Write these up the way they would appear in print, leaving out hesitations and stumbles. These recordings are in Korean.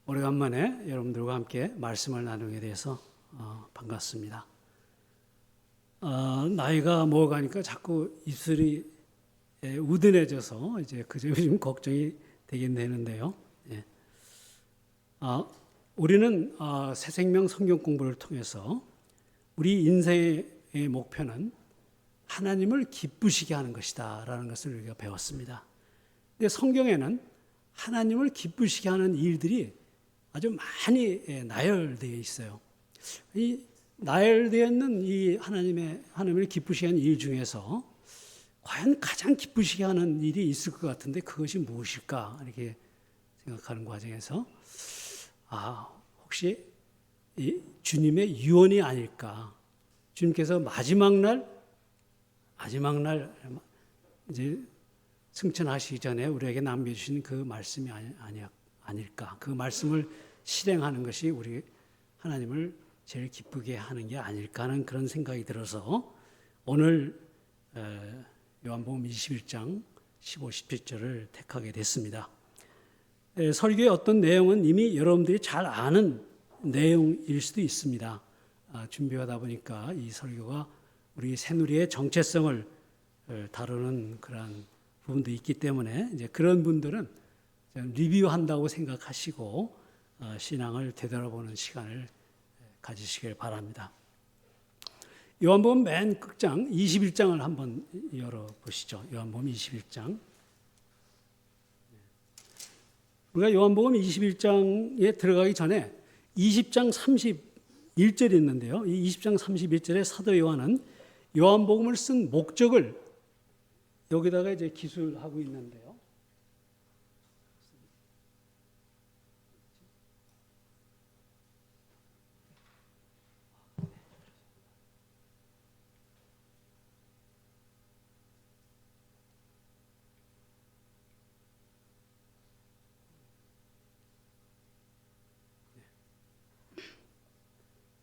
오래간만에 여러분들과 함께 말씀을 나누게 돼서 반갑습니다. 나이가 먹어가니까 자꾸 입술이 우둔해져서 이제 그 점이 좀 걱정이 되긴 되는데요. 예. 우리는 새 생명 성경 공부를 통해서 우리 인생의 목표는 하나님을 기쁘시게 하는 것이다라는 것을 우리가 배웠습니다. 근데 성경에는 하나님을 기쁘시게 하는 일들이 아주 많이 나열되어 있어요. 이 나열되어 있는 이 하나님을 기쁘시게 하는 일 중에서 과연 가장 기쁘시게 하는 일이 있을 것 같은데 그것이 무엇일까 이렇게 생각하는 과정에서 혹시 이 주님의 유언이 아닐까? 주님께서 마지막 날 이제 승천하시기 전에 우리에게 남겨주신 그 말씀이 아닐까? 그 말씀을 실행하는 것이 우리 하나님을 제일 기쁘게 하는 게 아닐까 하는 그런 생각이 들어서 오늘 요한복음 21장 15, 17절을 택하게 됐습니다. 설교의 어떤 내용은 이미 여러분들이 잘 아는 내용일 수도 있습니다. 준비하다 보니까 이 설교가 우리 새누리의 정체성을 다루는 그런 부분도 있기 때문에 이제 그런 분들은 리뷰한다고 생각하시고 신앙을 되돌아보는 시간을 가지시길 바랍니다. 요한복음 맨 끝장 21장을 한번 열어보시죠. 요한복음 21장. 우리가 요한복음 21장에 들어가기 전에 20장 31절이 있는데요. 이 20장 31절에 사도 요한은 요한복음을 쓴 목적을 여기다가 이제 기술하고 있는데요.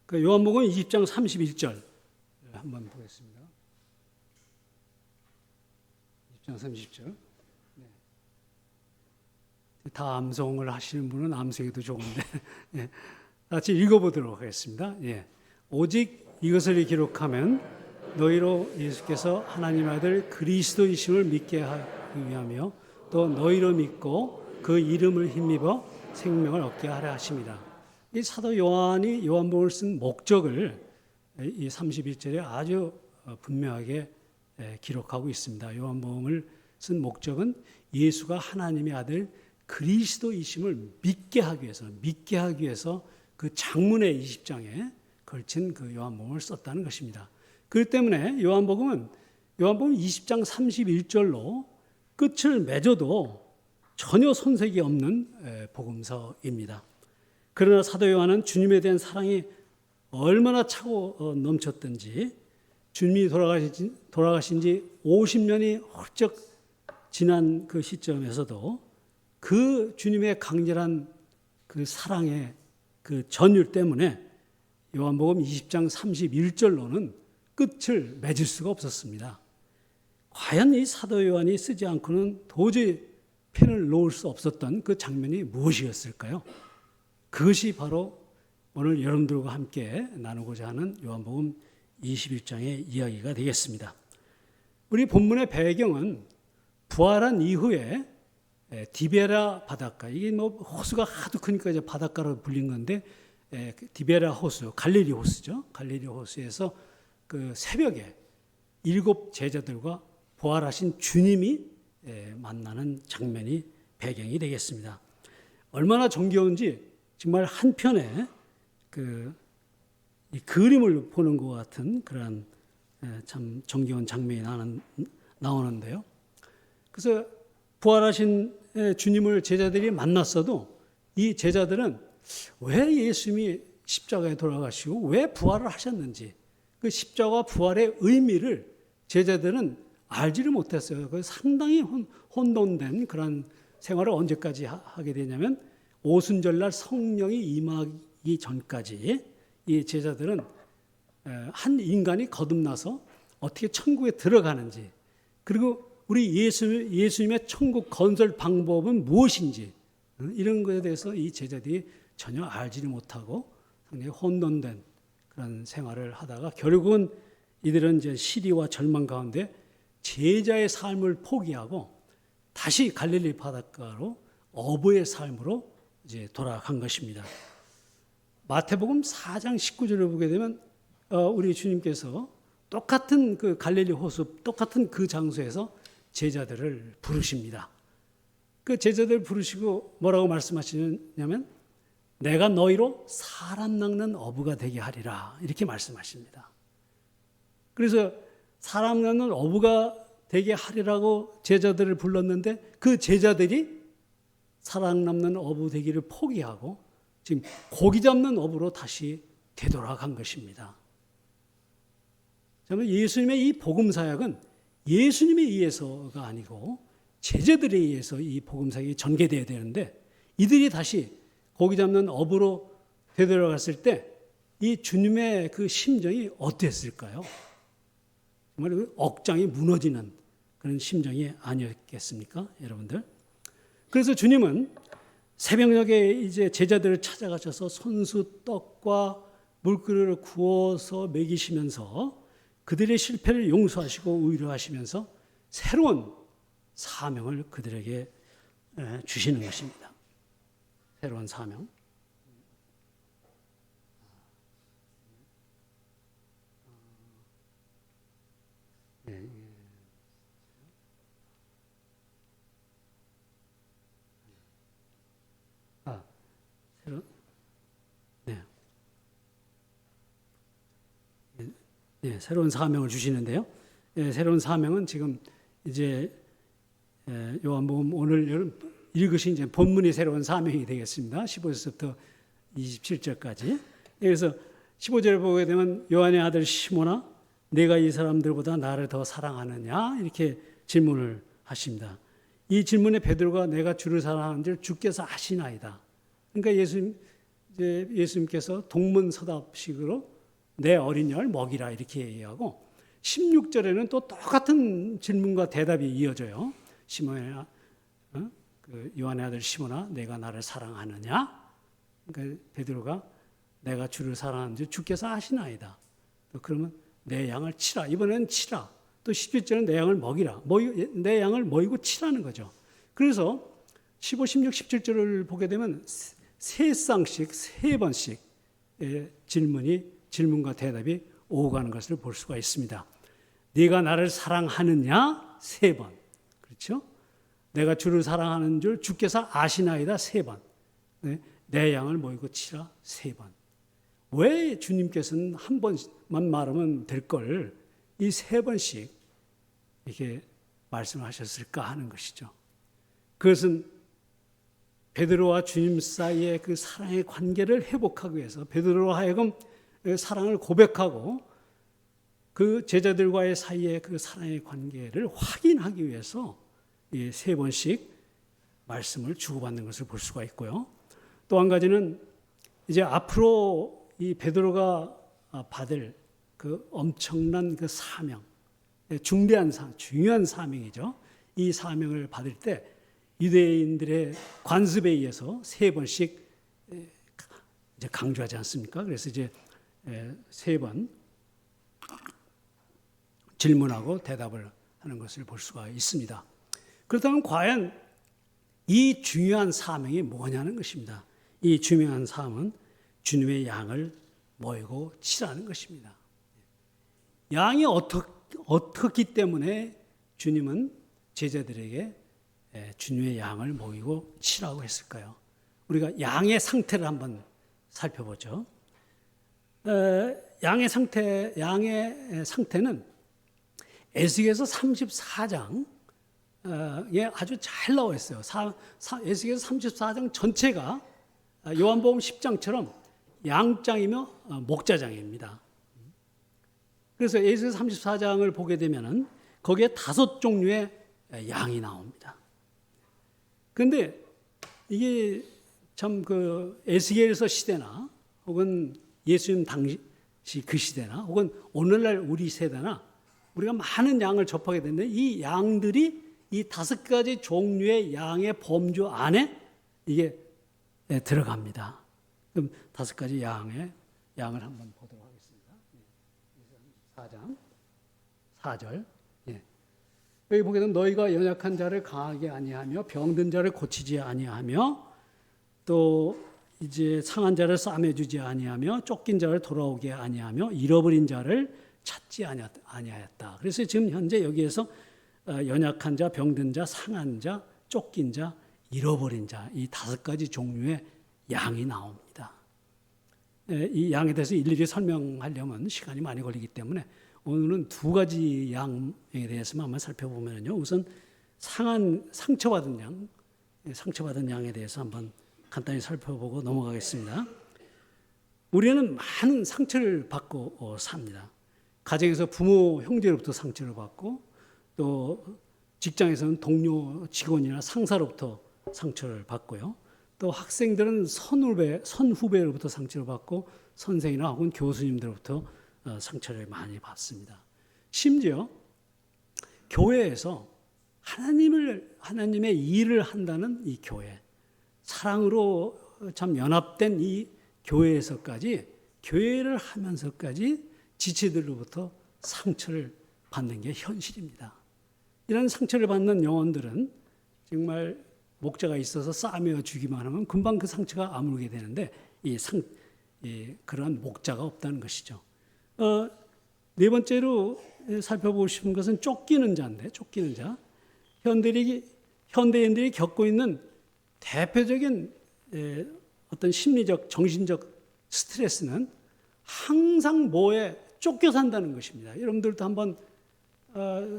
그 요한복음 20장 31절 한번 보겠습니다. 20장 30절. 다 암송을 하시는 분은 암송해도 좋은데 같이 읽어보도록 하겠습니다. 오직 이것을 기록하면 너희로 예수께서 하나님 아들 그리스도이심을 믿게 하기 위하며 또 너희로 믿고 그 이름을 힘입어 생명을 얻게 하려 하심이라. 이 사도 요한이 요한복음을 쓴 목적을 이 31절에 아주 분명하게 기록하고 있습니다. 요한복음을 쓴 목적은 예수가 하나님의 아들 그리스도이심을 믿게 하기 위해서 그 장문의 20장에 걸친 그 요한복음을 썼다는 것입니다. 그렇기 때문에 요한복음 20장 31절로 끝을 맺어도 전혀 손색이 없는 복음서입니다. 그러나 사도 요한은 주님에 대한 사랑이 얼마나 차고 넘쳤던지 주님이 돌아가신 지 50년이 훌쩍 지난 그 시점에서도 그 주님의 강렬한 그 사랑의 그 전율 때문에 요한복음 20장 31절로는 끝을 맺을 수가 없었습니다. 과연 이 사도 요한이 쓰지 않고는 도저히 펜을 놓을 수 없었던 그 장면이 무엇이었을까요? 그것이 바로 오늘 여러분들과 함께 나누고자 하는 요한복음 21장의 이야기가 되겠습니다. 우리 본문의 배경은 부활한 이후에 디베라 바닷가, 이게 호수가 하도 크니까 이제 바닷가로 불린 건데 디베라 호수, 갈릴리 호수죠. 갈릴리 호수에서 그 새벽에 7 제자들과 부활하신 주님이 만나는 장면이 배경이 되겠습니다. 얼마나 정겨운지 정말 한편에 이 그림을 보는 것 같은 그런 참 정겨운 장면이 나오는데요. 그래서 부활하신 주님을 제자들이 만났어도 이 제자들은 왜 예수님이 십자가에 돌아가시고 왜 부활을 하셨는지 그 십자가 부활의 의미를 제자들은 알지를 못했어요. 상당히 혼돈된 그런 생활을 언제까지 하게 되냐면 오순절날 성령이 임하기 전까지 이 제자들은 한 인간이 거듭나서 어떻게 천국에 들어가는지 그리고 우리 예수님의 천국 건설 방법은 무엇인지 이런 것에 대해서 이 제자들이 전혀 알지를 못하고 상당히 혼돈된 그런 생활을 하다가 결국은 이들은 이제 시리와 절망 가운데 제자의 삶을 포기하고 다시 갈릴리 바닷가로 어부의 삶으로 이제 돌아간 것입니다. 마태복음 4장 19절을 보게 되면 우리 주님께서 똑같은 그 갈릴리 호수, 똑같은 그 장소에서 제자들을 부르십니다. 그 제자들 부르시고 뭐라고 말씀하시냐면 내가 너희로 사람 낚는 어부가 되게 하리라 이렇게 말씀하십니다. 그래서 사람 낚는 어부가 되게 하리라고 제자들을 불렀는데 그 제자들이 사람 낚는 어부 되기를 포기하고 지금 고기 잡는 어부로 다시 되돌아간 것입니다. 예수님의 이 복음 사역은 예수님에 의해서가 아니고 제자들에 의해서 이 복음 사역이 전개되어야 되는데 이들이 다시 고기 잡는 어부로 되돌아갔을 때 이 주님의 그 심정이 어땠을까요? 정말 그 억장이 무너지는 그런 심정이 아니었겠습니까, 여러분들? 그래서 주님은 새벽녘에 이제 제자들을 찾아가셔서 손수 떡과 물그릇을 구워서 먹이시면서 그들의 실패를 용서하시고 위로하시면서 새로운 사명을 그들에게 주시는 것입니다. 새로운 사명. 새로운 사명을 주시는데요. 새로운 사명은 지금 이제 요한복음 오늘 읽으신 이제 본문이 새로운 사명이 되겠습니다. 15절부터 27절까지. 그래서 15절을 보게 되면 요한의 아들 시몬아, 내가 이 사람들보다 나를 더 사랑하느냐? 이렇게 질문을 하십니다. 이 질문에 베드로가 내가 주를 사랑하는 줄 주께서 아시나이다. 그러니까 예수님께서 동문서답식으로 내 어린 양 먹이라 이렇게 얘기하고 16절에는 또 똑같은 질문과 대답이 이어져요. 시몬아, 그 요한의 아들 시몬아, 내가 나를 사랑하느냐? 그러니까 베드로가 내가 주를 사랑하는 줄 주께서 아시나이다. 또 그러면 내 양을 치라. 이번에는 치라. 또 17절은 내 양을 먹이라. 내 양을 먹이고 치라는 거죠. 그래서 15, 16, 17절을 보게 되면 세 쌍씩 세 번씩 질문과 대답이 오고 가는 것을 볼 수가 있습니다. 네가 나를 사랑하느냐? 세 번. 그렇죠? 내가 주를 사랑하는 줄 주께서 아시나이다. 세 번. 내 양을 모이고 치라. 세 번. 왜 주님께서는 한 번만 말하면 될 걸 이 세 번씩 이렇게 말씀하셨을까 하는 것이죠. 그것은 베드로와 주님 사이의 그 사랑의 관계를 회복하기 위해서 베드로와 하여금 사랑을 고백하고 그 제자들과의 사이의 그 사랑의 관계를 확인하기 위해서 이 세 번씩 말씀을 주고받는 것을 볼 수가 있고요. 또 한 가지는 이제 앞으로 이 베드로가 받을 그 엄청난 그 사명, 중대한 중요한 사명이죠. 이 사명을 받을 때 유대인들의 관습에 의해서 세 번씩 이제 강조하지 않습니까? 그래서 이제 세 번 질문하고 대답을 하는 것을 볼 수가 있습니다. 그렇다면 과연 이 중요한 사명이 뭐냐는 것입니다. 이 중요한 사명은 주님의 양을 모이고 치라는 것입니다. 양이 어떻기 때문에 주님은 제자들에게 주님의 양을 모이고 치라고 했을까요? 우리가 양의 상태를 한번 살펴보죠. 양의 상태는 에스겔서 34장에 아주 잘 나와 있어요. 에스겔서 34장 전체가 요한복음 10장처럼 양장이며 목자장입니다. 그래서 에스겔서 34장을 보게 되면은 거기에 5종류의 양이 나옵니다. 그런데 이게 참 그 에스겔서 시대나 혹은 예수님 당시 그 시대나 혹은 오늘날 우리 세대나 우리가 많은 양을 접하게 되는데 이 양들이 이 5가지 종류의 양의 범주 안에 이게 들어갑니다. 그럼 5가지 양을 한번 보도록 하겠습니다. 4장 4절. 여기 보게 되면 너희가 연약한 자를 강하게 아니하며 병든 자를 고치지 아니하며 또 이제 상한 자를 싸매 주지 아니하며 쫓긴 자를 돌아오게 아니하며 잃어버린 자를 찾지 아니하였다. 그래서 지금 현재 여기에서 연약한 자, 병든 자, 상한 자, 쫓긴 자, 잃어버린 자, 이 5가지 종류의 양이 나옵니다. 이 양에 대해서 일일이 설명하려면 시간이 많이 걸리기 때문에 오늘은 2가지 양에 대해서만 한번 살펴보면요. 우선 상처받은 양에 대해서 한번 간단히 살펴보고 넘어가겠습니다. 우리는 많은 상처를 받고 삽니다. 가정에서 부모, 형제로부터 상처를 받고 또 직장에서는 동료, 직원이나 상사로부터 상처를 받고요. 또 학생들은 선후배로부터 상처를 받고 선생이나 혹은 교수님들로부터 상처를 많이 받습니다. 심지어 교회에서 하나님의 일을 한다는 이 교회, 사랑으로 참 연합된 이 교회에서까지, 교회를 하면서까지 지체들로부터 상처를 받는 게 현실입니다. 이런 상처를 받는 영혼들은 정말 목자가 있어서 싸매어 주기만 하면 금방 그 상처가 아물게 되는데 그러한 목자가 없다는 것이죠. 4번째로 살펴보고 싶은 것은 쫓기는 자인데, 쫓기는 자. 현대인들이 겪고 있는 대표적인 어떤 심리적, 정신적 스트레스는 항상 뭐에 쫓겨 산다는 것입니다. 여러분들도 한번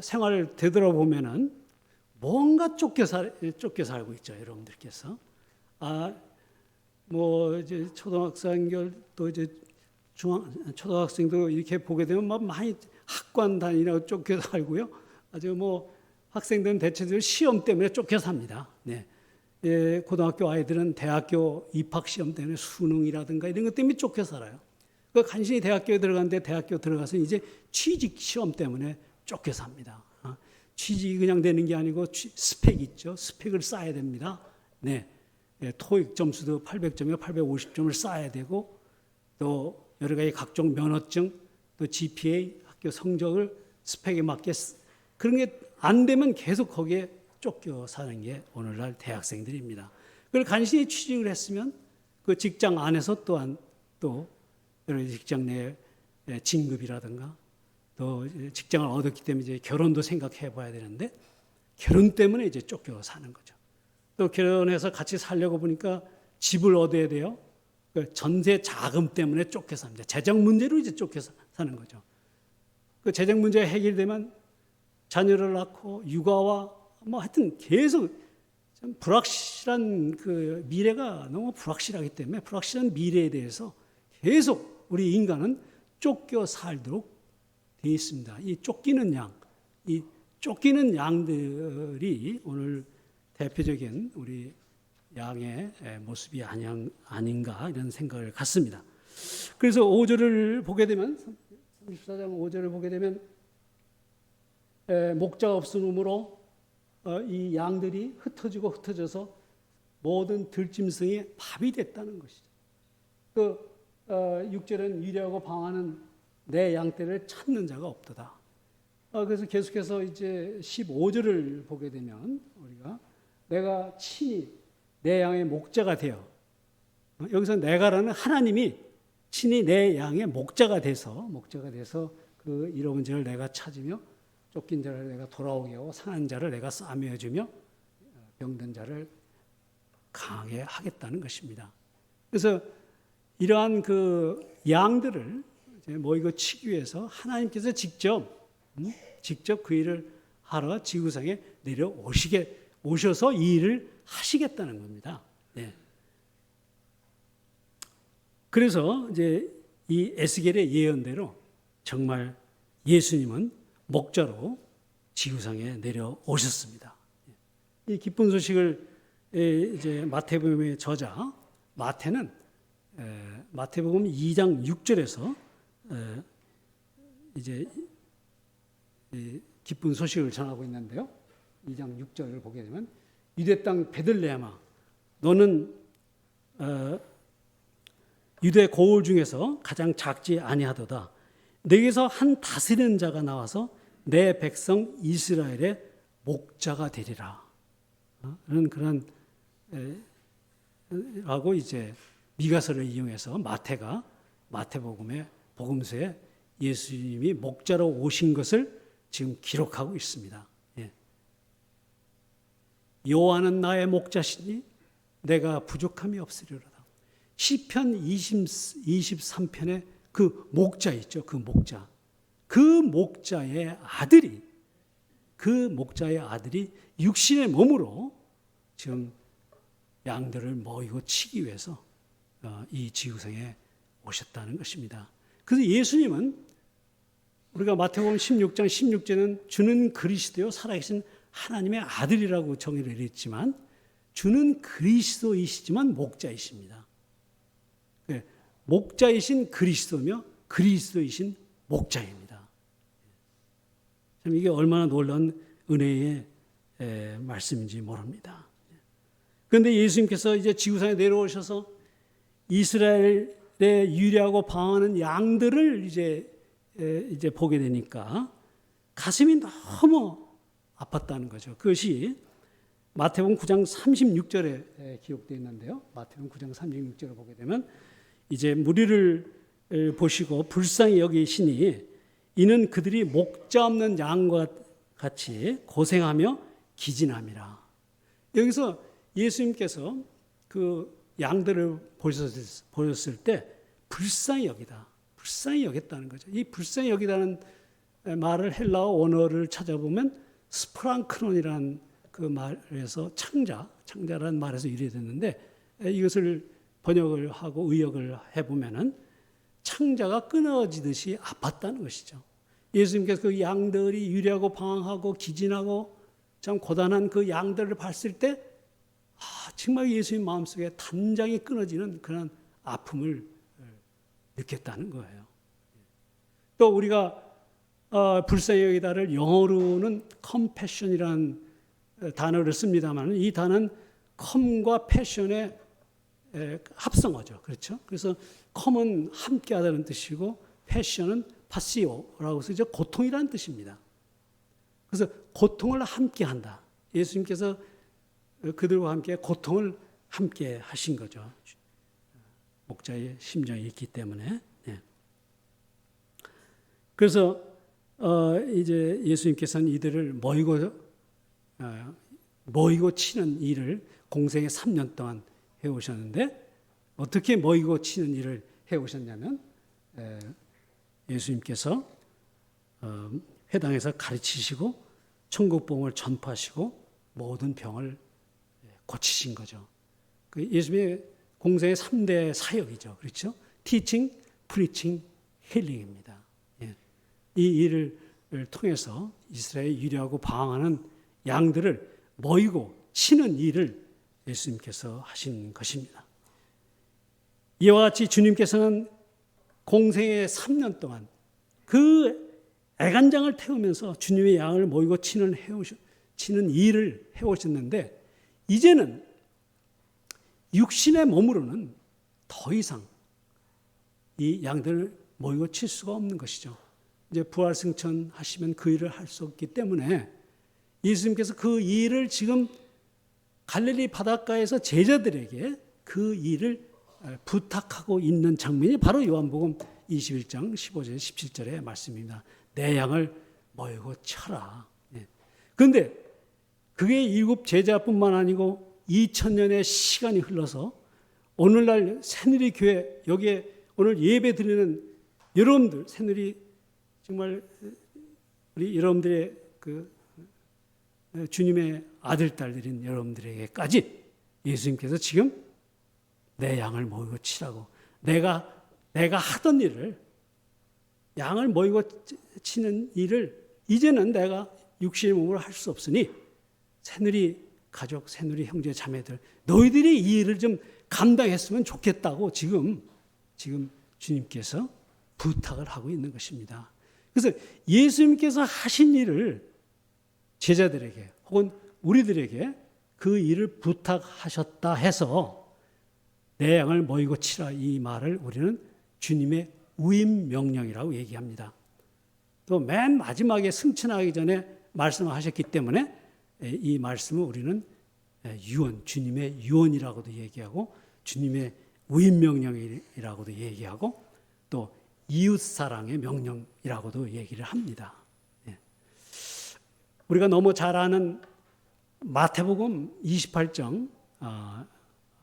생활을 되돌아보면은 뭔가 쫓겨 살고 있죠, 여러분들께서. 이제 초등학생들 또 이제 초등학생도 이렇게 보게 되면 막 많이 학관 다니라고 쫓겨 살고요. 아주 학생들은 대체적으로 시험 때문에 쫓겨 삽니다. 네. 고등학교 아이들은 대학교 입학 시험 때문에 수능이라든가 이런 것 때문에 쫓겨 살아요. 간신히 대학교에 들어갔는데 대학교 들어가서 이제 취직 시험 때문에 쫓겨 삽니다. 취직이 그냥 되는 게 아니고 스펙 있죠. 스펙을 쌓아야 됩니다. 네. 토익 점수도 800점이나 850점을 쌓아야 되고 또 여러 가지 각종 면허증, 또 GPA, 학교 성적을 스펙에 맞게 그런 게 안 되면 계속 거기에 쫓겨 사는 게 오늘날 대학생들입니다. 그걸 간신히 취직을 했으면 그 직장 안에서 또한 또 여러 가지 직장 내 진급이라든가 또 직장을 얻었기 때문에 이제 결혼도 생각해 봐야 되는데 결혼 때문에 이제 쫓겨 사는 거죠. 또 결혼해서 같이 살려고 보니까 집을 얻어야 돼요. 전세 자금 때문에 쫓겨 삽니다. 재정 문제로 이제 쫓겨 사는 거죠. 그 재정 문제가 해결되면 자녀를 낳고 육아와 하여튼 계속 좀 불확실한 그 미래가 너무 불확실하기 때문에 불확실한 미래에 대해서 계속 우리 인간은 쫓겨 살도록 되어 있습니다. 이 쫓기는 양들이 오늘 대표적인 우리 양의 모습이 아닌가 이런 생각을 갖습니다. 그래서 5절을 보게 되면 34장 5절을 보게 되면 목자가 없음으로 이 양들이 흩어져서 모든 들짐승이 밥이 됐다는 것이죠. 그 6절은 위대하고 방하는 내 양떼를 찾는 자가 없도다. 그래서 계속해서 이제 15절을 보게 되면 우리가 내가 친히 내 양의 목자가 되어 여기서 내가라는 하나님이 친히 내 양의 목자가 돼서 그 잃어버린 자를 내가 찾으며 쫓긴 자를 내가 돌아오게 하고 상한 자를 내가 싸매어 주며 병든 자를 강하게 하겠다는 것입니다. 그래서 이러한 그 양들을 모이고 치기 위해서 하나님께서 직접 그 일을 하러 지구상에 오셔서 이 일을 하시겠다는 겁니다. 네. 그래서 이제 이 에스겔의 예언대로 정말 예수님은 목자로 지구상에 내려오셨습니다. 이 기쁜 소식을 이제 마태복음의 저자 마태는 마태복음 2장 6절에서 이제 기쁜 소식을 전하고 있는데요. 2장 6절을 보게 되면 유대 땅 베들레헴아 너는 유대 고을 중에서 가장 작지 아니하도다. 내게서 한 다스리는 자가 나와서 내 백성 이스라엘의 목자가 되리라. 그런 라고 이제 미가서를 이용해서 마태복음의 복음서에 예수님이 목자로 오신 것을 지금 기록하고 있습니다. 예. 여호와는 나의 목자시니 내가 부족함이 없으리로다. 시편 23편에 그 목자 있죠. 그 목자. 그 목자의 아들이 육신의 몸으로 지금 양들을 모이고 치기 위해서 이 지구상에 오셨다는 것입니다. 그래서 예수님은 우리가 마태복음 16장 16절은 주는 그리스도요 살아계신 하나님의 아들이라고 정의를 했지만 주는 그리스도이시지만 목자이십니다. 목자이신 그리스도며 그리스도이신 목자입니다. 참 이게 얼마나 놀라운 은혜의 말씀인지 모릅니다. 그런데 예수님께서 이제 지구상에 내려오셔서 이스라엘에 유리하고 방황하는 양들을 이제 보게 되니까 가슴이 너무 아팠다는 거죠. 그것이 마태복음 9장 36절에 기록되어 있는데요. 마태복음 9장 36절을 보게 되면 이제 무리를 보시고 불쌍히 여기시니 이는 그들이 목자 없는 양과 같이 고생하며 기진함이라. 여기서 예수님께서 그 양들을 보셨을 때 불쌍히 여겼다는 거죠. 이 불쌍히 여기다는 말을 헬라어 원어를 찾아보면 스프랑크논이라는 그 말에서 창자라는 말에서 유래됐는데 이것을 번역을 하고 의역을 해보면은 창자가 끊어지듯이 아팠다는 것이죠. 예수님께서 그 양들이 유리하고 방황하고 기진하고 참 고단한 그 양들을 봤을 때 정말 예수님 마음속에 단장이 끊어지는 그런 아픔을 느꼈다는 거예요. 또 우리가 불쌍히 여기다를 영어로는 compassion이라는 단어를 씁니다만 이 단어는 com과 passion의 합성어죠. 그렇죠? 그래서 com은 함께하다는 뜻이고 passion은 passio라고 쓰죠. 고통이라는 뜻입니다. 그래서 고통을 함께한다. 예수님께서 그들과 함께 고통을 함께 하신 거죠. 목자의 심정이 있기 때문에. 네. 그래서 이제 예수님께서는 이들을 모이고 치는 일을 공생의 3년 동안 해오셨는데 어떻게 모이고 치는 일을 해오셨냐면 예수님께서 회당에서 가르치시고 천국복음을 전파하시고 모든 병을 고치신 거죠. 예수님의 공생의 3대 사역이죠. 그렇죠? Teaching, Preaching, Healing입니다. 이 일을 통해서 이스라엘에 유리하고 방황하는 양들을 모이고 치는 일을 예수님께서 하신 것입니다. 이와 같이 주님께서는 공생의 3년 동안 그 애간장을 태우면서 주님의 양을 모이고 치는 일을 해오셨는데 이제는 육신의 몸으로는 더 이상 이 양들을 모이고 칠 수가 없는 것이죠. 이제 부활승천 하시면 그 일을 할 수 없기 때문에 예수님께서 그 일을 지금 갈릴리 바닷가에서 제자들에게 그 일을 부탁하고 있는 장면이 바로 요한복음 21장 15절 17절의 말씀입니다. 내 양을 모이고 쳐라. 그런데 그게 일곱 제자뿐만 아니고 2000년의 시간이 흘러서 오늘날 새누리 교회 여기에 오늘 예배 드리는 여러분들 새누리 정말 우리 여러분들의 그 주님의 아들 딸들인 여러분들에게까지 예수님께서 지금 내 양을 모이고 치라고 내가 하던 일을 양을 모이고 치는 일을 이제는 내가 육신의 몸으로 할 수 없으니 새누리 가족, 새누리 형제 자매들 너희들이 이 일을 좀 감당했으면 좋겠다고 지금 주님께서 부탁을 하고 있는 것입니다. 그래서 예수님께서 하신 일을 제자들에게 혹은 우리들에게 그 일을 부탁하셨다 해서 내 양을 모이고 치라, 이 말을 우리는 주님의 우임 명령이라고 얘기합니다. 또 맨 마지막에 승천하기 전에 말씀하셨기 때문에 이 말씀을 우리는 유언, 주님의 유언이라고도 얘기하고 주님의 우임 명령이라고도 얘기하고 또 이웃사랑의 명령이라고도 얘기를 합니다. 우리가 너무 잘 아는 마태복음 28장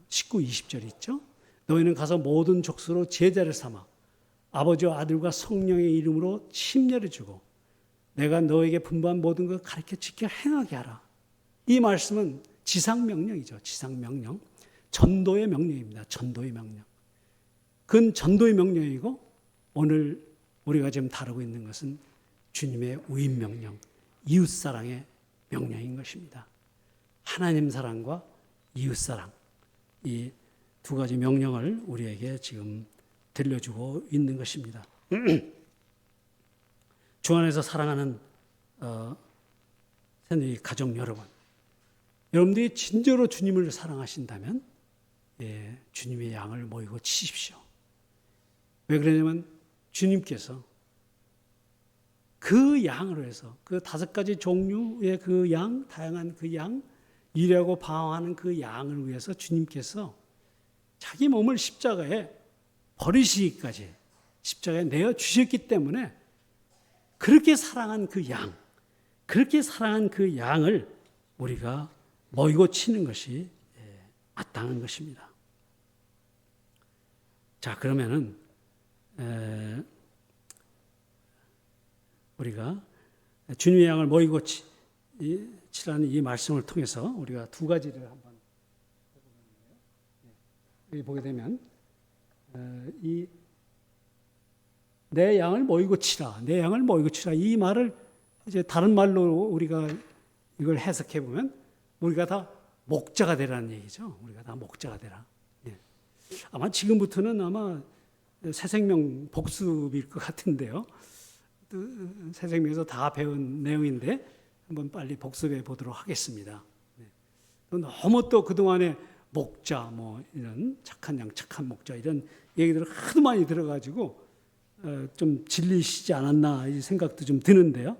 19, 20절 있죠. 너희는 가서 모든 족속으로 제자를 삼아 아버지와 아들과 성령의 이름으로 침례를 주고 내가 너에게 분부한 모든 것을 가르쳐 지켜 행하게 하라. 이 말씀은 지상명령이죠. 지상명령. 전도의 명령입니다. 전도의 명령. 그건 전도의 명령이고 오늘 우리가 지금 다루고 있는 것은 주님의 우임 명령, 이웃사랑의 명령인 것입니다. 하나님 사랑과 이웃사랑, 이 두 가지 명령을 우리에게 지금 들려주고 있는 것입니다. 주 안에서 사랑하는 새누리 가족 여러분, 여러분들이 진짜로 주님을 사랑하신다면 주님의 양을 모이고 치십시오. 왜 그러냐면 주님께서 그 양으로 해서 그 5가지 종류의 그 양, 다양한 그 양, 일하고 방황하는 그 양을 위해서 주님께서 자기 몸을 십자가에 버리시기까지 십자가에 내어 주셨기 때문에 그렇게 사랑한 그 양, 그렇게 사랑한 그 양을 우리가 모이고 치는 것이 마땅한 것입니다. 자, 그러면은 우리가 주님의 양을 모이고 치라는 이 말씀을 통해서 우리가 두 가지를 한번 여기 보게 되면 이 내 양을 모이고 치라, 내 양을 모이고 치라, 이 말을 이제 다른 말로 우리가 이걸 해석해 보면 우리가 다 목자가 되라는 얘기죠. 우리가 다 목자가 되라. 아마 지금부터는 아마 새생명 복습일 것 같은데요. 새생명에서 다 배운 내용인데 한번 빨리 복습해 보도록 하겠습니다. 너무 또 그동안에 목자, 뭐 이런 착한 양, 착한 목자 이런 얘기들을 하도 많이 들어가지고 좀 질리시지 않았나 이 생각도 좀 드는데요.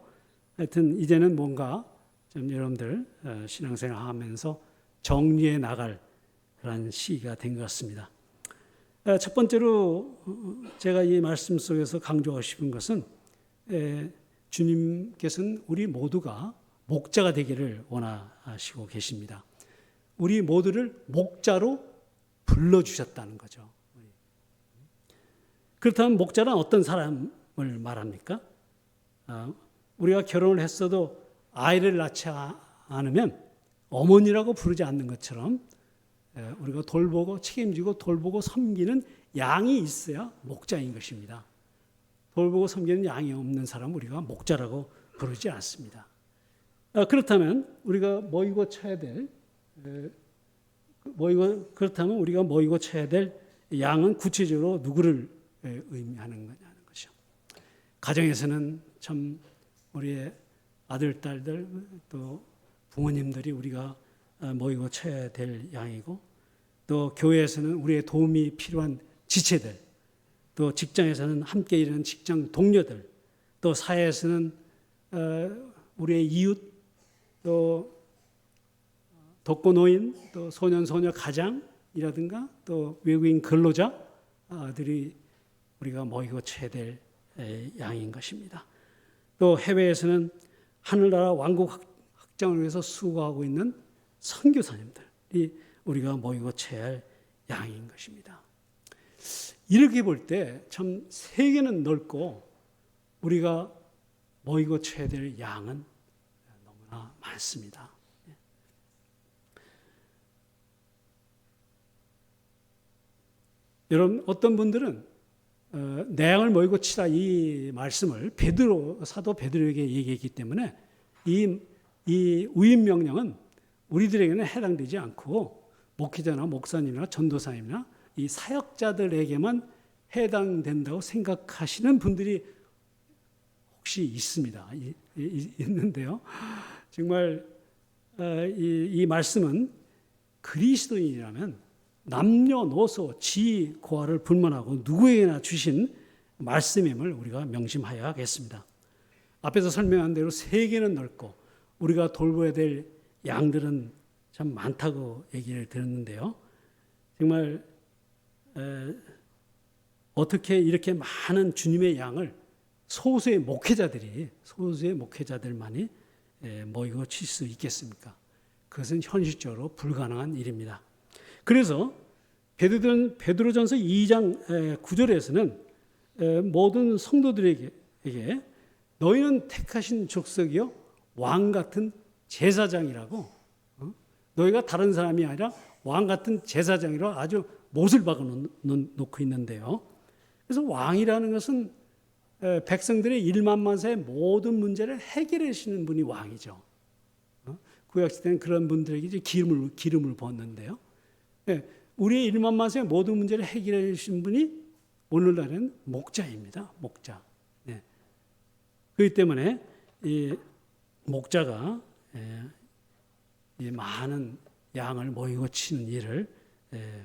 하여튼 이제는 뭔가 좀 여러분들 신앙생활 하면서 정리해 나갈 그런 시기가 된 것 같습니다. 첫 번째로 제가 이 말씀 속에서 강조하고 싶은 것은 주님께서는 우리 모두가 목자가 되기를 원하시고 계십니다. 우리 모두를 목자로 불러주셨다는 거죠. 그렇다면 목자는 어떤 사람을 말합니까? 우리가 결혼을 했어도 아이를 낳지 않으면 어머니라고 부르지 않는 것처럼 우리가 돌보고 책임지고 돌보고 섬기는 양이 있어야 목자인 것입니다. 돌보고 섬기는 양이 없는 사람 우리가 목자라고 부르지 않습니다. 그렇다면 우리가 모이고 쳐야 될 양은 구체적으로 누구를 의미하는 거냐는 것이죠. 가정에서는 참 우리의 아들, 딸들 또 부모님들이 우리가 모이고 쳐야 될 양이고 또 교회에서는 우리의 도움이 필요한 지체들 또 직장에서는 함께 일하는 직장 동료들 또 사회에서는 우리의 이웃 또 독거노인 또 소년소녀 가장이라든가 또 외국인 근로자들이 우리가 모이고 쳐야 될 양인 것입니다. 또 해외에서는 하늘나라 왕국 확장을 위해서 수고하고 있는 선교사님들이 우리가 모이고 쳐야 할 양인 것입니다. 이렇게 볼 때 참 세계는 넓고 우리가 모이고 쳐야 될 양은 너무나 많습니다. 여러분 어떤 분들은 내 양을 모이고 치라 이 말씀을 사도 베드로에게 얘기했기 때문에 이 우임 명령은 우리들에게는 해당되지 않고 목회자나 목사님이나 전도사님이나 이 사역자들에게만 해당된다고 생각하시는 분들이 혹시 있습니다. 있는데요. 정말 이 말씀은 그리스도인이라면 남녀노소 지 고하를 불문하고 누구에게나 주신 말씀임을 우리가 명심하여야겠습니다. 앞에서 설명한 대로 세계는 넓고 우리가 돌보아야 될 양들은 참 많다고 얘기를 들었는데요. 정말 어떻게 이렇게 많은 주님의 양을 소수의 목회자들만이 모이고 칠 수 있겠습니까? 그것은 현실적으로 불가능한 일입니다. 그래서 베드로전서 2장 9절에서는 모든 성도들에게 너희는 택하신 족속이요 왕 같은 제사장이라고, 너희가 다른 사람이 아니라 왕 같은 제사장이라고 아주 못을 박아 놓고 있는데요. 그래서 왕이라는 것은 백성들의 일만만사의 모든 문제를 해결해 주시는 분이 왕이죠. 구약시대는 그런 분들에게 이제 기름을 부었는데요. 우리의 일만만사의 모든 문제를 해결해 주시는 분이 오늘날은 목자입니다. 목자. 그렇기 때문에 이 목자가 이 많은 양을 모이고 치는 일을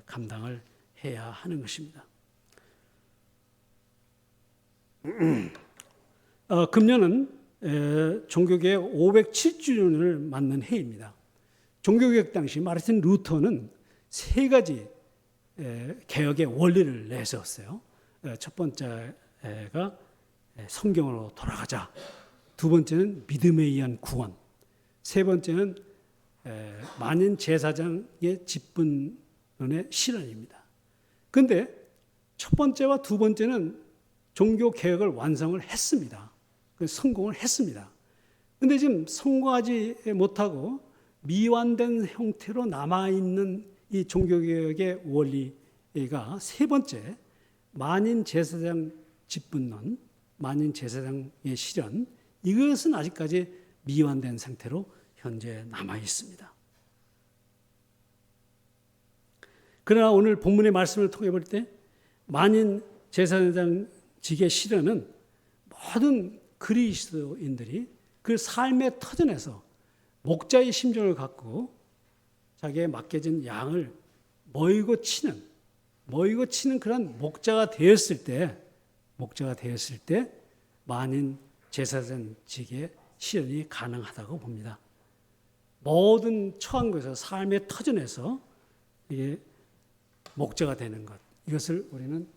감당을 해야 하는 것입니다. 금년은 종교개혁 507주년을 맞는 해입니다. 종교개혁 당시 마르틴 루터는 세 가지 개혁의 원리를 내세웠어요. 첫 번째가 성경으로 돌아가자. 두 번째는 믿음에 의한 구원. 세 번째는 만인 제사장의 직분론의 실현입니다. 그런데 첫 번째와 두 번째는 종교 개혁을 완성을 했습니다. 성공을 했습니다. 그런데 지금 성공하지 못하고 미완된 형태로 남아있는 이 종교개혁의 원리가 세 번째, 만인 제사장 직분론, 만인 제사장의 실현, 이것은 아직까지 미완된 상태로 현재 남아 있습니다. 그러나 오늘 본문의 말씀을 통해 볼 때 만인 제사장직의 실현은 모든 그리스도인들이 그 삶의 터전에서 목자의 심정을 갖고 자기의 맡겨진 양을 모이고 치는 그런 목자가 되었을 때 만인 제사장직의 실현이 가능하다고 봅니다. 모든 처한 곳에서 삶의 터전에서 이게 목자가 되는 것, 이것을 우리는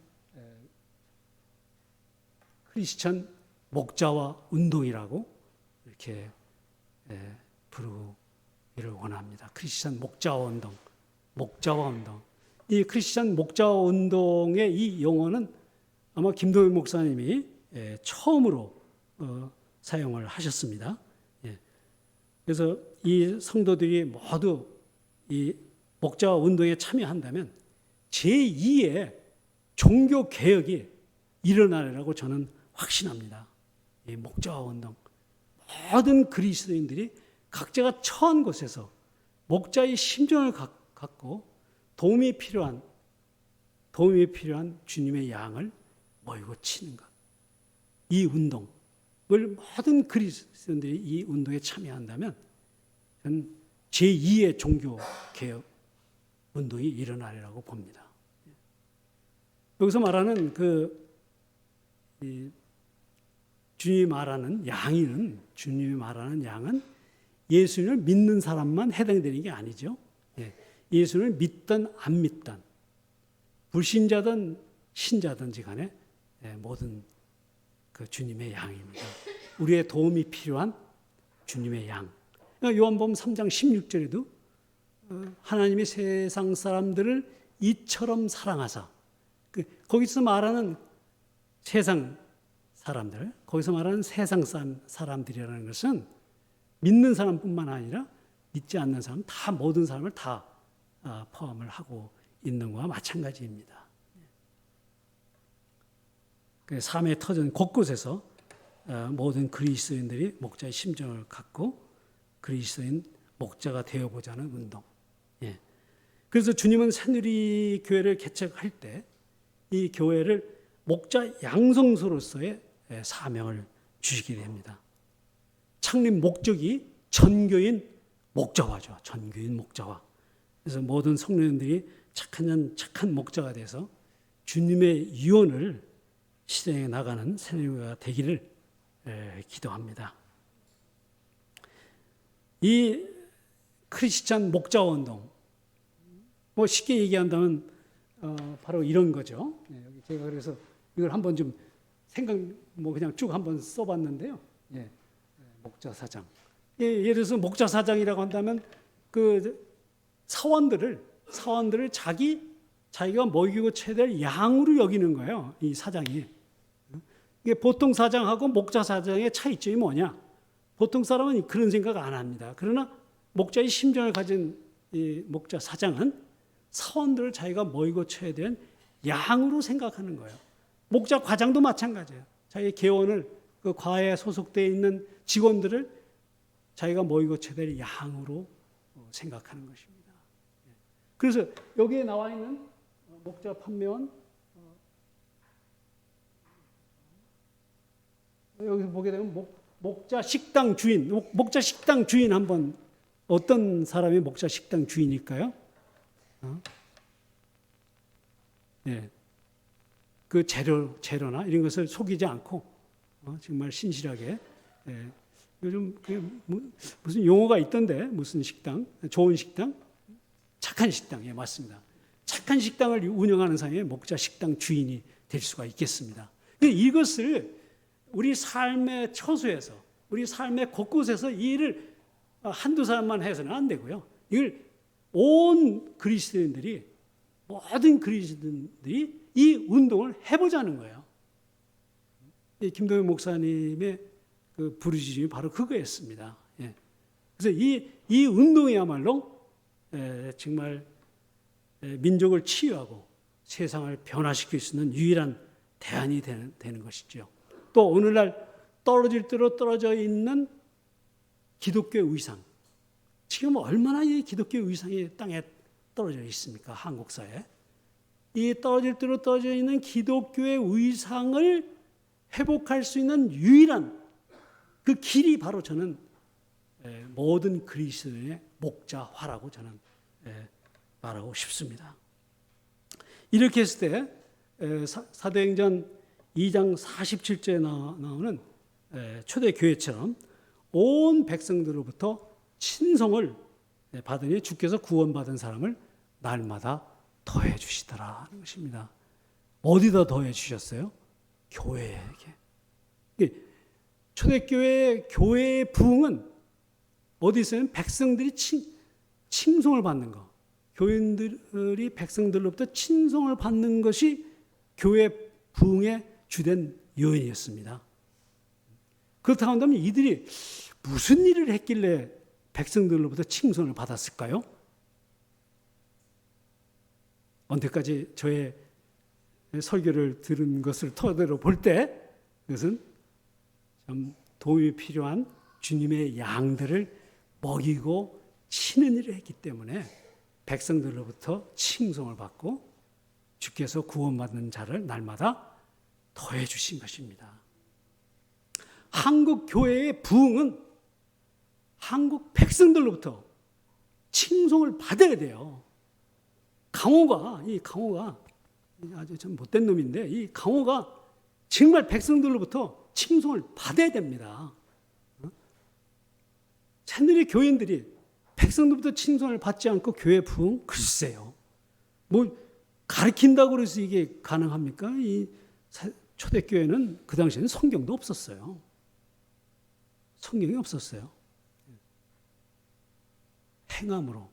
크리스천 목자와 운동이라고 이렇게 부르기를 원합니다. 크리스천 목자와 운동. 이 크리스천 목자와 운동의 이 용어는 아마 김동현 목사님이 처음으로 사용을 하셨습니다. 그래서 이 성도들이 모두 이 목자와 운동에 참여한다면 제2의 종교 개혁이 일어나리라고 저는 확신합니다. 이 목자와 운동, 모든 그리스도인들이 각자가 처한 곳에서 목자의 심정을 갖고 도움이 필요한 주님의 양을 모이고 치는 것. 이 운동을 모든 그리스도인들이 이 운동에 참여한다면 저는 제2의 종교 개혁 운동이 일어나리라고 봅니다. 여기서 말하는 주님이 말하는 양은 예수님을 믿는 사람만 해당되는 게 아니죠. 예수님을 믿든 안 믿든 불신자든 신자든지 간에 모든 그 주님의 양입니다. 우리의 도움이 필요한 주님의 양. 요한복음 3장 16절에도 하나님이 세상 사람들을 이처럼 사랑하사, 거기서 말하는 세상 사람들이라는 것은 믿는 사람뿐만 아니라 믿지 않는 사람, 다 모든 사람을 다 포함을 하고 있는 것과 마찬가지입니다. 삶의 터전 곳곳에서 모든 그리스도인들이 목자의 심정을 갖고 그리스도인 목자가 되어보자는 운동. 그래서 주님은 새누리 교회를 개척할 때 이 교회를 목자 양성소로서의 사명을 주시게 됩니다. 창립 목적이 전교인 목자화죠. 전교인 목자화. 그래서 모든 성도님들이 착한 목자가 돼서 주님의 유언을 실행해 나가는 새내교회가 되기를 기도합니다. 이 크리스찬 목자화 운동, 뭐 쉽게 얘기한다면 바로 이런 거죠. 제가 그래서 이걸 한번 좀 그냥 쭉 한번 써봤는데요. 목자사장. 예를 들어서 목자사장이라고 한다면 그 사원들을 자기가 먹이고 쳐야 될 양으로 여기는 거예요. 이 사장이. 이게 보통 사장하고 목자사장의 차이점이 뭐냐? 보통 사람은 그런 생각 안 합니다. 그러나 목자의 심정을 가진 이 목자사장은 사원들을 자기가 먹이고 쳐야 되는 양으로 생각하는 거예요. 목자 과장도 마찬가지예요. 자기 개원을 그 과에 소속되어 있는 직원들을 자기가 먹이고 쳐야 될 양으로 생각하는 것입니다. 그래서 여기에 나와 있는 목자 판매원, 여기서 보게 되면 목자 식당 주인 한번 어떤 사람이 목자 식당 주인일까요? 그 재료나 이런 것을 속이지 않고 정말 신실하게. 요즘 무슨 용어가 있던데 무슨 식당, 좋은 식당, 착한 식당. 맞습니다. 착한 식당을 운영하는 사람이 목자 식당 주인이 될 수가 있겠습니다. 이것을 우리 삶의 처소에서, 우리 삶의 곳곳에서 이 일을 한두 사람만 해서는 안 되고요. 이걸 온 그리스도인들이, 모든 그리스도인들이 이 운동을 해보자는 거예요. 김동현 목사님의 그 부르짖음이 바로 그거였습니다. 그래서 이 운동이야말로 정말 민족을 치유하고 세상을 변화시킬 수 있는 유일한 대안이 되는 것이죠. 또 오늘날 떨어질 대로 떨어져 있는 기독교 의상. 지금 얼마나 이 기독교 의상이 땅에 떨어져 있습니까? 한국 사회에. 이 떨어질 대로 떨어져 있는 기독교의 의상을 회복할 수 있는 유일한 그 길이 바로 저는 모든 그리스도인의 목자화라고 저는 말하고 싶습니다. 이렇게 했을 때 사도행전 2장 47절에 나오는 초대교회처럼 온 백성들로부터 친송을 받으니 주께서 구원받은 사람을 날마다 더해 주시더라 하는 것입니다. 어디다 더해 주셨어요? 교회에게. 초대교회 교회의 부흥은 어디 있어요? 백성들이 칭송을 받는 것. 교인들이 백성들로부터 칭송을 받는 것이 교회 부흥의 주된 요인이었습니다. 그렇다고 한다면 이들이 무슨 일을 했길래 백성들로부터 칭송을 받았을까요? 언제까지 저의 설교를 들은 것을 토대로 볼 때 그것은 좀 도움이 필요한 주님의 양들을 먹이고 치는 일을 했기 때문에 백성들로부터 칭송을 받고 주께서 구원받는 자를 날마다 더해 주신 것입니다. 한국 교회의 부흥은 한국 백성들로부터 칭송을 받아야 돼요. 강호가 아주 좀 못된 놈인데 이 강호가 정말 백성들로부터 칭송을 받아야 됩니다. 새누리 교인들이 백성들부터 칭송을 받지 않고 교회 부흥? 글쎄요. 뭐 가르친다고 해서 이게 가능합니까? 이 초대교회는 그 당시에는 성경도 없었어요. 성경이 없었어요. 행함으로.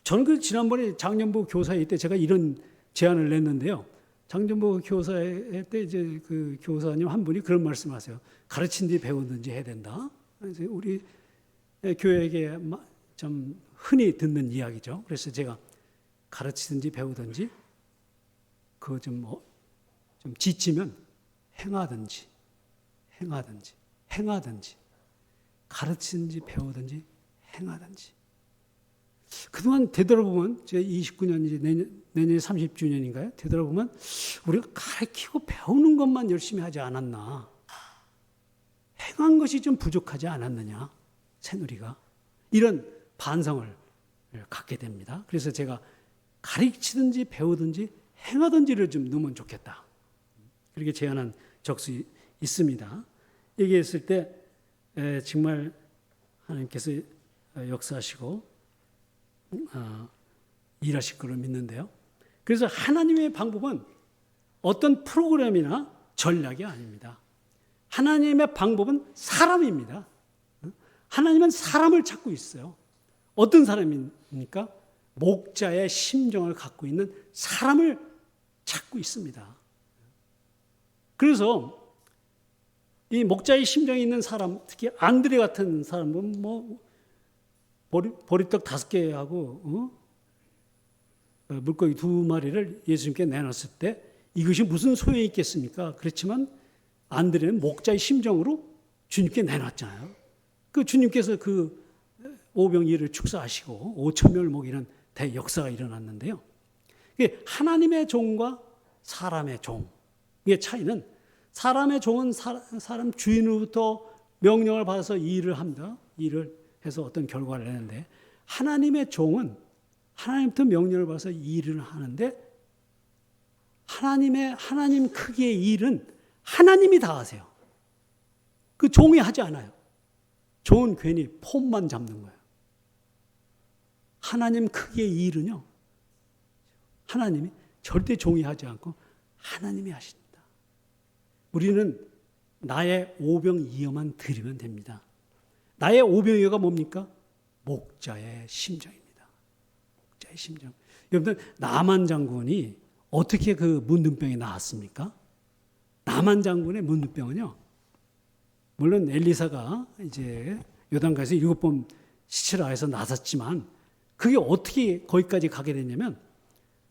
저는 그 지난번에 장년부 교사회 때 제가 이런 제안을 냈는데요. 장년부 교사회 때 이제 그 교사님 한 분이 그런 말씀을 하세요. 가르친 뒤 배우든지 해야 된다. 그래서 우리 교회에게 좀 흔히 듣는 이야기죠. 그래서 제가 가르치든지 배우든지 그거 좀 지치면 행하든지 가르치든지 배우든지 행하든지. 그동안 되돌아보면 제가 29년 이제 내년에 30주년인가요? 되돌아보면 우리가 가르치고 배우는 것만 열심히 하지 않았나? 행한 것이 좀 부족하지 않았느냐? 새누리가 이런 반성을 갖게 됩니다. 그래서 제가 가르치든지 배우든지 행하든지를 좀 넣으면 좋겠다. 그렇게 제안한 적이 있습니다. 얘기했을 때 정말 하나님께서 역사하시고 일하실 거로 믿는데요. 그래서 하나님의 방법은 어떤 프로그램이나 전략이 아닙니다. 하나님의 방법은 사람입니다. 하나님은 사람을 찾고 있어요. 어떤 사람입니까? 목자의 심정을 갖고 있는 사람을 찾고 있습니다. 그래서 이 목자의 심정이 있는 사람, 특히 안드레 같은 사람은 뭐 보리떡 5개하고 물고기 2마리를 예수님께 내놨을 때 이것이 무슨 소용이 있겠습니까? 그렇지만 안드레는 목자의 심정으로 주님께 내놨잖아요. 그 주님께서 그 오병이어를 축사하시고 5,000명을 먹이는 대역사가 일어났는데요. 하나님의 종과 사람의 종의 차이는, 사람의 종은 사람 주인으로부터 명령을 받아서 일을 합니다. 일을 해서 어떤 결과를 내는데, 하나님의 종은 하나님부터 명령을 받아서 일을 하는데, 하나님 크기의 일은 하나님이 다 하세요. 그 종이 하지 않아요. 종은 괜히 폼만 잡는 거예요. 하나님 크기의 일은요, 하나님이 절대 종이 하지 않고 하나님이 하십니다. 우리는 나의 오병이어만 드리면 됩니다. 나의 오병이어가 뭡니까? 목자의 심정입니다. 목자의 심정. 여러분들, 나만 장군이 어떻게 그 문둥병이 나았습니까? 나만 장군의 문둥병은요, 물론 엘리사가 이제 요단강에서 7번 시체를 아에서 나섰지만, 그게 어떻게 거기까지 가게 됐냐면,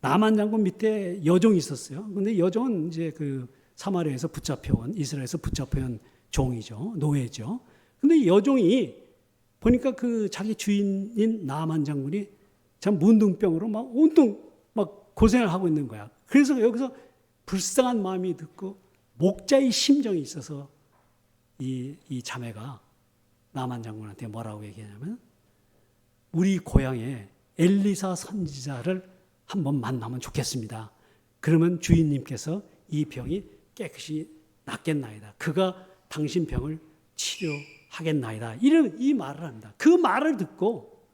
나만 장군 밑에 여종이 있었어요. 근데 여종은 이제 그 사마리아에서 붙잡혀온, 이스라엘에서 붙잡혀온 종이죠. 노예죠. 근데 여종이 보니까 그 자기 주인인 나만 장군이 참 문둥병으로 막 온통 막 고생을 하고 있는 거야. 그래서 여기서 불쌍한 마음이 듣고 목자의 심정이 있어서 이 자매가 나만 장군한테 뭐라고 얘기하냐면, 우리 고향에 엘리사 선지자를 한번 만나면 좋겠습니다. 그러면 주인님께서 이 병이 깨끗이 낫겠나이다. 그가 당신 병을 치료하겠나이다. 이런 이 말을 합니다. 그 말을 듣고,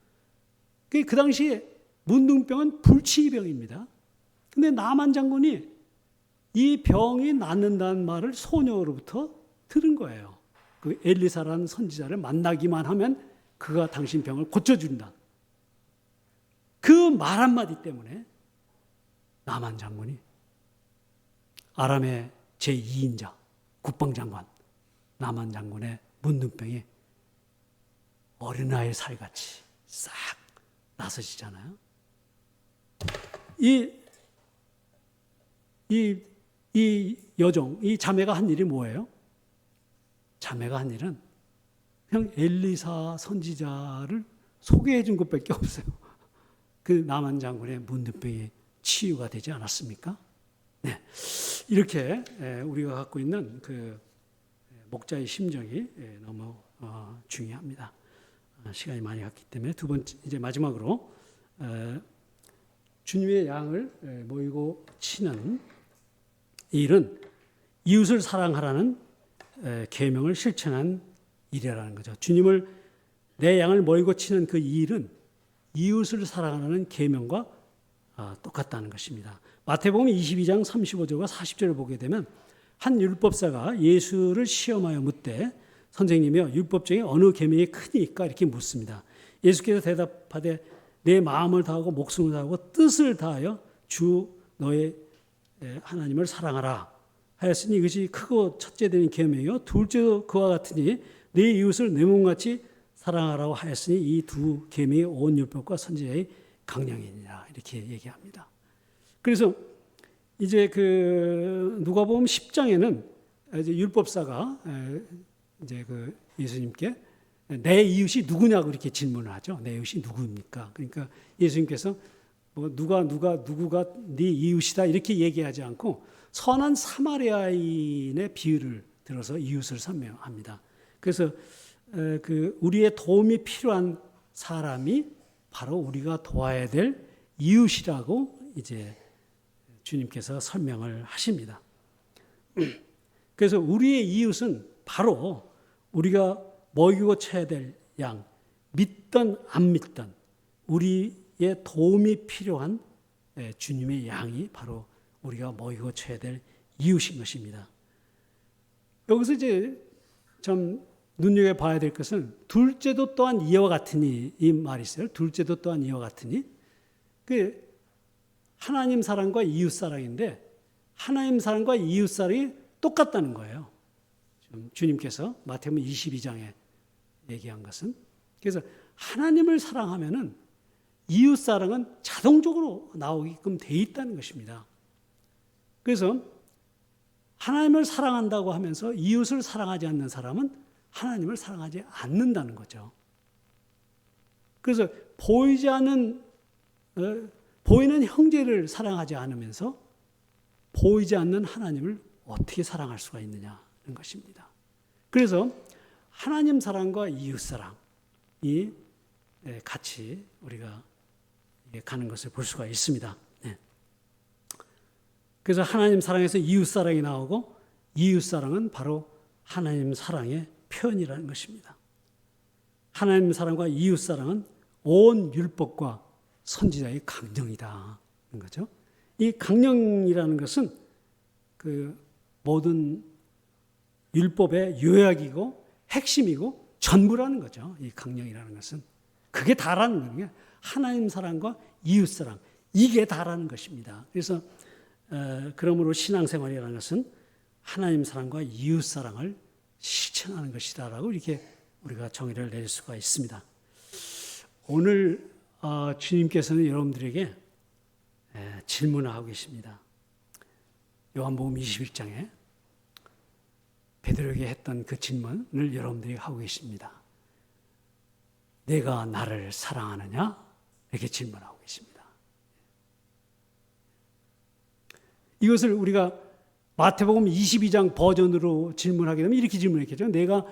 그 당시에 문둥병은 불치병입니다. 근데 나만 장군이 이 병이 낫는다는 말을 소녀로부터 들은 거예요. 그 엘리사라는 선지자를 만나기만 하면 그가 당신 병을 고쳐준다. 그 말 한마디 때문에 나만 장군이 아람의 제2인자 국방장관 나만 장군의 문둥병이 어린아이 살같이 싹 나서지잖아요. 이 여종, 이 자매가 한 일이 뭐예요? 자매가 한 일은 그냥 엘리사 선지자를 소개해 준 것밖에 없어요. 그 나만 장군의 문둥병이 치유가 되지 않았습니까? 네, 이렇게 우리가 갖고 있는 그 목자의 심정이 너무 중요합니다. 시간이 많이 갔기 때문에 두 번째, 이제 마지막으로 주님의 양을 모이고 치는 일은 이웃을 사랑하라는 계명을 실천한 일이라는 거죠. 주님을, 내 양을 모이고 치는 그 일은 이웃을 사랑하라는 계명과 똑같다는 것입니다. 마태복음 22장 35절과 40절을 보게 되면, 한 율법사가 예수를 시험하여 묻되, 선생님이여 율법 중에 어느 계명이 크니까? 이렇게 묻습니다. 예수께서 대답하되, 내 마음을 다하고 목숨을 다하고 뜻을 다하여 주 너의 하나님을 사랑하라 하였으니 이것이 크고 첫째 되는 계명이요 둘째도 그와 같으니 내 이웃을 내 몸같이 사랑하라고 하였으니 이 두 계명이 온 율법과 선지자의 강령이니라, 이렇게 얘기합니다. 그래서 이제 그 누가복음 10장에는 이제 율법사가 이제 그 예수님께 내 이웃이 누구냐고 이렇게 질문을 하죠. 내 이웃이 누구입니까? 그러니까 예수님께서 뭐 누구가 네 이웃이다 이렇게 얘기하지 않고 선한 사마리아인의 비유를 들어서 이웃을 설명합니다. 그래서 그 우리의 도움이 필요한 사람이 바로 우리가 도와야 될 이웃이라고 이제 주님께서 설명을 하십니다. 그래서 우리의 이웃은 바로 우리가 먹이고 쳐야 될 양, 믿던 안 믿던 우리의 도움이 필요한 주님의 양이 바로 우리가 먹이고 쳐야 될 이웃인 것입니다. 여기서 이제 좀 눈여겨봐야 될 것은 둘째도 또한 이와 같으니 이 말이 있어요. 둘째도 또한 이와 같으니 그 하나님 사랑과 이웃 사랑인데 하나님 사랑과 이웃 사랑이 똑같다는 거예요. 주님께서 마태복음 22장에 얘기한 것은 그래서 하나님을 사랑하면은 이웃 사랑은 자동적으로 나오게끔 돼 있다는 것입니다. 그래서 하나님을 사랑한다고 하면서 이웃을 사랑하지 않는 사람은 하나님을 사랑하지 않는다는 거죠. 그래서 보이는 형제를 사랑하지 않으면서 보이지 않는 하나님을 어떻게 사랑할 수가 있느냐는 것입니다. 그래서 하나님 사랑과 이웃 사랑이 같이 우리가 가는 것을 볼 수가 있습니다. 그래서 하나님 사랑에서 이웃 사랑이 나오고 이웃 사랑은 바로 하나님 사랑의 표현이라는 것입니다. 하나님 사랑과 이웃 사랑은 온 율법과 선지자의 강령이다는 거죠. 이 강령이라는 것은 그 모든 율법의 요약이고 핵심이고 전부라는 거죠. 이 강령이라는 것은 그게 다라는 거예요. 하나님 사랑과 이웃 사랑 이게 다라는 것입니다. 그래서 그러므로 신앙생활이라는 것은 하나님 사랑과 이웃 사랑을 실천하는 것이다라고 이렇게 우리가 정의를 내릴 수가 있습니다. 오늘 주님께서는 여러분들에게 질문을 하고 계십니다. 요한복음 21장에 베드로에게 했던 그 질문을 여러분들이 하고 계십니다. 내가 나를 사랑하느냐? 이렇게 질문하고 계십니다. 이것을 우리가 마태복음 22장 버전으로 질문하게 되면 이렇게 질문했겠죠. 내가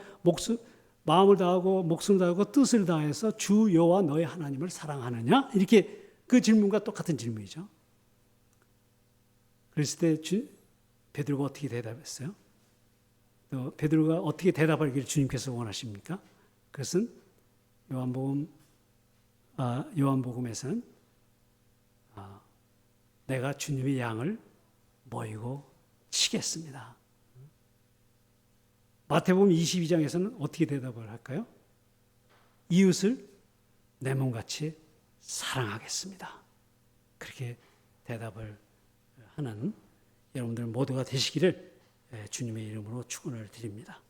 마음을 다하고 목숨을 다하고 뜻을 다해서 주 여호와 너의 하나님을 사랑하느냐? 이렇게 그 질문과 똑같은 질문이죠. 그랬을 때 베드로가 어떻게 대답했어요? 또 베드로가 어떻게 대답하기를 주님께서 원하십니까? 그것은 요한복음에서는 내가 주님의 양을 모이고 치겠습니다. 마태복음 22장에서는 어떻게 대답을 할까요? 이웃을 내 몸같이 사랑하겠습니다. 그렇게 대답을 하는 여러분들 모두가 되시기를 주님의 이름으로 축원을 드립니다.